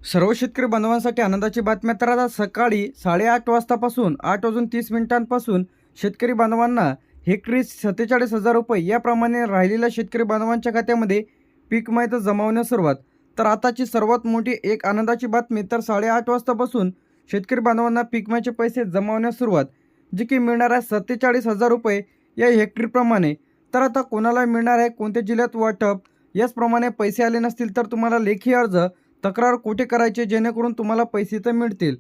सर्व शेतकरी बांधवांसाठी आनंदाची बातमी. तर आता सकाळी 8:30 वाजतापासून 8:30 शेतकरी बांधवांना हेक्टरी 47,000 रुपये याप्रमाणे राहिलेल्या शेतकरी बांधवांच्या खात्यामध्ये पीक विमा जमा होण्यास सुरुवात. तर आताची सर्वात मोठी एक आनंदाची बातमी. तर 8:30 वाजतापासून शेतकरी बांधवांना पीक विम्याचे पैसे जमा होण्यास सुरुवात, जे की मिळणार आहे 47,000 रुपये या हेक्टरीप्रमाणे. तर आता कोणाला मिळणार आहे, कोणत्या जिल्ह्यात वाटप, याचप्रमाणे पैसे आले नसतील तर तुम्हाला लेखी अर्ज तक्रार कुठे करायचे जेणेकरून तुम्हाला पैसे तर मिळतील.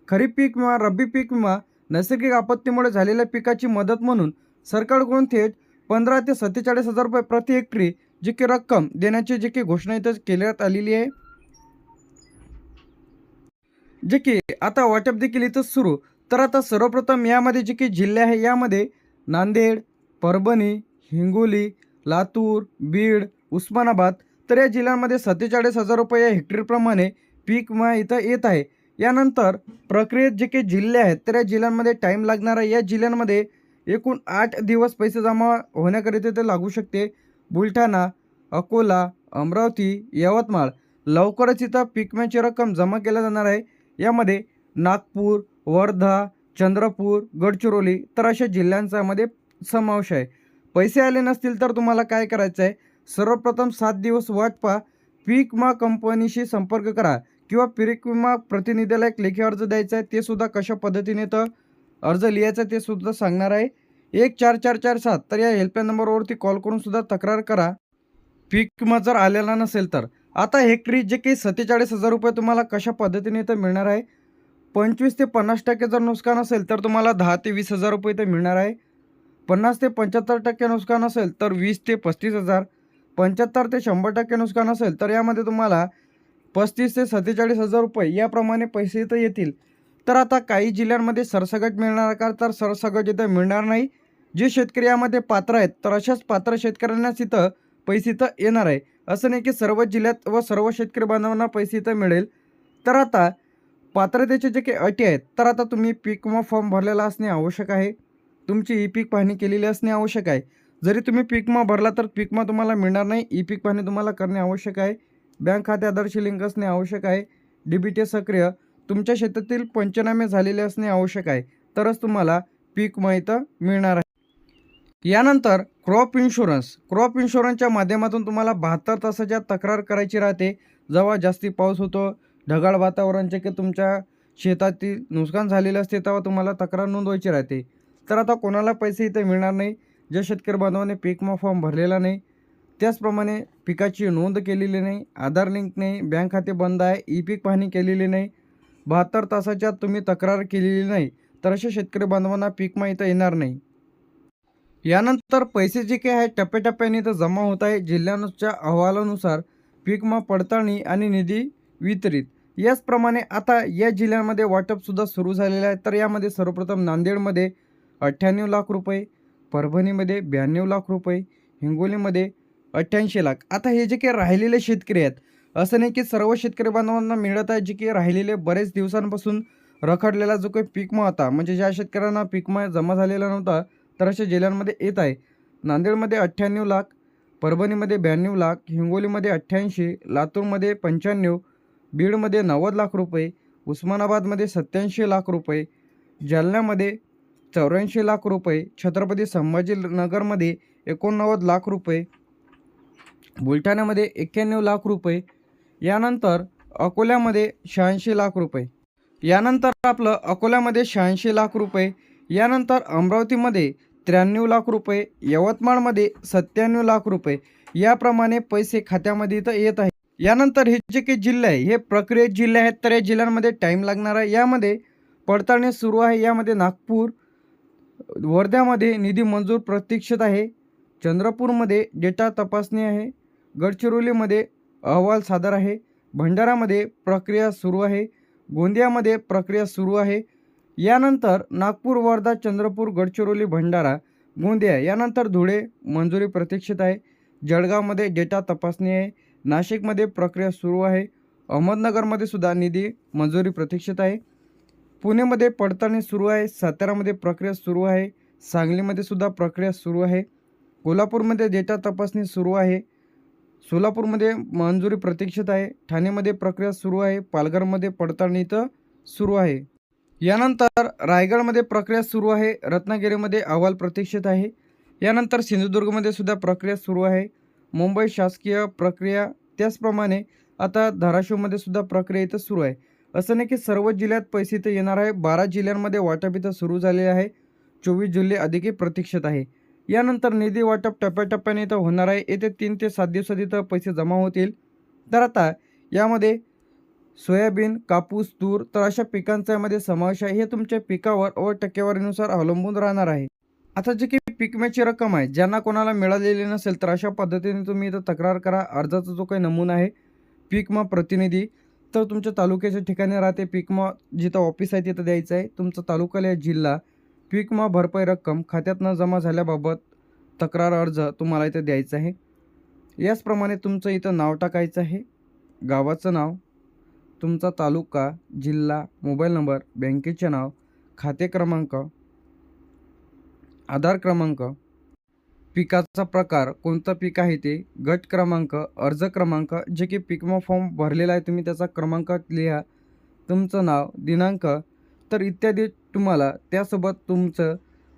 खरीप पीक विमा, रब्बी पीक विमा, नैसर्गिक आपत्तीमुळे झालेल्या पिकाची मदत म्हणून सरकारकडून थेट 15 ते 47,000 रुपये प्रति हेक्टरी जी की रक्कम देण्याची जी की घोषणा इथं केल्यात आलेली आहे, जे की आता वाटप देखील इथं सुरू. तर आता सर्वप्रथम यामध्ये जे की जिल्हे आहे यामध्ये नांदेड, परभणी, हिंगोली, लातूर, बीड, उस्मानाबाद, तर या जिल्ह्यांमध्ये 47,000 रुपये या हेक्टरीप्रमाणे पीक विमा इथं येत आहे. यानंतर प्रक्रियेत जे काही जिल्हे आहेत तर या जिल्ह्यांमध्ये टाईम लागणार आहे. या जिल्ह्यांमध्ये एकूण 8 दिवस पैसे जमा होण्याकरिता ते लागू शकते. बुलढाणा, अकोला, अमरावती, यवतमाळ, लवकरच इथं पीक विम्याची रक्कम जमा केल्या जाणार आहे. यामध्ये नागपूर, वर्धा, चंद्रपूर, गडचिरोली तर अशा जिल्ह्यांचा यामध्ये समावेश आहे. पैसे आले नसतील तर तुम्हाला काय करायचं आहे, सर्वप्रथम 7 दिवस वाट पहा, पीक विमा कंपनीशी संपर्क करा किंवा पीक विमा प्रतिनिधीला एक लेखी अर्ज द्यायचा आहे. ते सुद्धा कशा पद्धतीने तर अर्ज लिहायचा ते सुद्धा सांगणार आहे. 14447 तर या हेल्पलाईन नंबरवरती कॉल करून सुद्धा तक्रार करा, पीक विमा जर आलेला नसेल तर. आता हेक्टरी जे काही 47,000 रुपये तुम्हाला कशा पद्धतीने तर मिळणार आहे. 25 ते 50% जर नुकसान असेल तर तुम्हाला 10 ते 20,000 रुपये तर मिळणार आहे. 50 ते 75% नुकसान असेल तर 20 ते 35,000. 75 ते 100% नुकसान असेल तर यामध्ये तुम्हाला 35 ते 47,000 रुपये याप्रमाणे पैसे इथं येतील. तर आता काही जिल्ह्यांमध्ये सरसकट मिळणार का, तर सरसकट इथं मिळणार नाही. जे शेतकरी यामध्ये पात्र आहेत तर अशाच पात्र शेतकऱ्यांनाच इथं पैसे इथं येणार आहे. असं नाही की सर्व जिल्ह्यात व सर्व शेतकरी बांधवांना पैसे इथं मिळेल. तर आता पात्रतेचे जे काही अटी आहेत, तर आता तुम्ही पीक विमा फॉर्म भरलेला असणे आवश्यक आहे. तुमची ई पीक पाहणी केलेली असणे आवश्यक आहे. जरी तुम्ही पीक विमा भरला तर पीक विमा तुम्हाला मिळणार नाही. ई पीक पाहणी तुम्हाला करणे आवश्यक आहे. बँक खाते आधारशी लिंक असणे आवश्यक आहे. DBT सक्रिय, तुमच्या शेतातील पंचनामे झालेले असणे आवश्यक आहे. तरच तुम्हाला पीक विमा इथं मिळणार आहे. यानंतर क्रॉप इन्शुरन्सच्या माध्यमातून तुम्हाला 72 तासाच्या तक्रार करायची राहते. जेव्हा जास्ती पाऊस होतो, ढगाळ वातावरणाचे की तुमच्या शेतातील नुकसान झालेले असते तेव्हा तुम्हाला तक्रार नोंदवायची राहते. तर आता कोणाला पैसे इथे मिळणार नाही, ज्या शेतकरी बांधवांनी पीक विमा फॉर्म भरलेला नाही, त्याचप्रमाणे पिकाची नोंद केलेली नाही, आधार लिंक नाही, बँक खाते बंद आहे, ई पीक पाहणी केलेली नाही, 72 तासाच्या तुम्ही तक्रार केलेली नाही, तर अशा शेतकरी बांधवांना पीक विमा इथं येणार नाही. यानंतर पैसे जे काही आहे टप्प्याटप्प्याने इथं जमा होत आहे. जिल्ह्यांच्या अहवालानुसार पीक विमा पडताळणी आणि निधी वितरित. याचप्रमाणे आता या जिल्ह्यांमध्ये वाटपसुद्धा सुरू झालेलं आहे. तर यामध्ये सर्वप्रथम नांदेडमध्ये 98 लाख रुपये, परभणीमध्ये 92 लाख रुपये, हिंगोलीमध्ये 88 लाख. आता हे जे काही राहिलेले शेतकरी आहेत, असं नाही की सर्व शेतकरी बांधवांना मिळत आहे. जे की राहिलेले बरेच दिवसांपासून रखडलेला जो काही पीक विमा होता, म्हणजे ज्या शेतकऱ्यांना पीक विमा जमा झालेला नव्हता, तर अशा जिल्ह्यांमध्ये येत आहे. नांदेडमध्ये 98 लाख, परभणीमध्ये 92 लाख, हिंगोलीमध्ये 88, लातूरमध्ये 95, बीडमध्ये 90 लाख रुपये, उस्मानाबादमध्ये 87 लाख रुपये, जालन्यामध्ये 84 लाख रुपये, छत्रपती संभाजीनगरमध्ये 89 लाख रुपये, बुलढाण्यामध्ये 91 लाख रुपये, यानंतर अकोल्यामध्ये 86 लाख रुपये, यानंतर आपलं अकोल्यामध्ये 86 लाख रुपये, यानंतर अमरावतीमध्ये 93 लाख रुपये, यवतमाळमध्ये 97 लाख रुपये याप्रमाणे पैसे खात्यामध्ये इथं येत आहे. यानंतर हे जे काही जिल्हे आहे हे प्रक्रियेत जिल्हे आहेत. तर या जिल्ह्यांमध्ये टाईम लागणार आहे. यामध्ये पडताळणी सुरू आहे. यामध्ये नागपूर, वर्ध्यामध्ये निधी मंजूर प्रतीक्षित आहे, चंद्रपूरमध्ये डेटा तपासणी आहे, गडचिरोलीमध्ये अहवाल सादर आहे, भंडारामध्ये प्रक्रिया सुरू आहे, गोंदियामध्ये प्रक्रिया सुरू आहे. यानंतर नागपूर, वर्धा, चंद्रपूर, गडचिरोली, भंडारा, गोंदिया, यानंतर धुळे मंजुरी प्रतीक्षित आहे, जळगावमध्ये डेटा तपासणी आहे, नाशिकमध्ये प्रक्रिया सुरू आहे, अहमदनगरमध्ये सुद्धा निधी मंजुरी प्रतीक्षित आहे, पुणेमध्ये पडताळणी सुरू आहे, सातारामध्ये प्रक्रिया सुरू आहे, सांगलीमध्ये सुद्धा प्रक्रिया सुरू आहे, कोल्हापूरमध्ये डेटा तपासणी सुरू आहे, सोलापूरमध्ये मंजुरी प्रतीक्षित आहे, ठाणेमध्ये प्रक्रिया सुरू आहे, पालघरमध्ये पडताळणी इथं सुरू आहे. यानंतर रायगडमध्ये प्रक्रिया सुरू आहे, रत्नागिरीमध्ये अहवाल प्रतीक्षित आहे. यानंतर सिंधुदुर्गमध्ये सुद्धा प्रक्रिया सुरू आहे. मुंबई शासकीय प्रक्रिया, त्याचप्रमाणे आता धाराशिवमध्ये सुद्धा प्रक्रिया इथं सुरू आहे. असं नाही की सर्व जिल्ह्यात पैसे इथं येणार आहे. 12 जिल्ह्यांमध्ये वाटप इथं सुरू झालेले आहे. 24 जिल्हे अधिकही प्रतीक्षित आहे. यानंतर निधी वाटप टप्प्याटप्प्याने इथं होणार आहे. येत्या 3 ते 7 दिवसात इथं पैसे जमा होतील. तर आता यामध्ये सोयाबीन, कापूस, तूर तर अशा पिकांचा यामध्ये समावेश आहे. हे तुमच्या पिकावर व टक्केवारीनुसार अवलंबून राहणार आहे. आता जी की पीक विम्याची रक्कम आहे, ज्यांना कोणाला मिळालेली नसेल तर अशा पद्धतीने तुम्ही इथं तक्रार करा. अर्जाचा जो काही नमुना आहे, पीक विमा प्रतिनिधी तर तुमच्या तालुक्याच्या ठिकाणी राहते. पीक विमा जिथं ऑफिस आहे तिथं द्यायचं आहे. तुमचा तालुका जिल्हा, पीक विमा भरपाई रक्कम खात्यात न जमा झाल्याबाबत तक्रार अर्ज तुम्हाला इथं द्यायचा आहे. याचप्रमाणे तुमचं इथं नाव टाकायचं आहे, गावाचं नाव, तुमचा तालुका, जिल्हा, मोबाईल नंबर, बँकेचे नाव, खाते क्रमांक, आधार क्रमांक, पिकाचा प्रकार, कोणतं पीक आहे ते, गट क्रमांक, अर्ज क्रमांक, जे की पीक विमा फॉर्म भरलेला आहे तुम्ही त्याचा क्रमांक लिहा, तुमचं नाव, दिनांक तर इत्यादी तुम्हाला. त्यासोबत तुमचं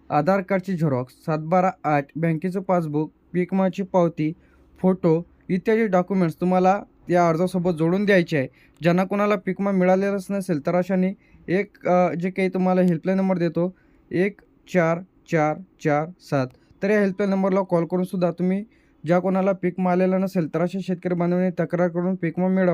आधार कार्डची झेरॉक्स, 7/12/8 बँकेचं पासबुक, पीक विमाची पावती, फोटो इत्यादी डॉक्युमेंट्स तुम्हाला या अर्जासोबत जोडून द्यायचे आहे. ज्यांना कोणाला पीक विमा मिळालेलाच नसेल तर अशाने जे काही तुम्हाला हेल्पलाईन नंबर देतो 14447, तर या हेल्पलाईन नंबरला कॉल करून सुद्धा तुम्ही ज्या कोणाला पीक विमा आलेला नसेल तर अशा शेतकरी बांधवांनी तक्रार करून पीक विमा मिळवा.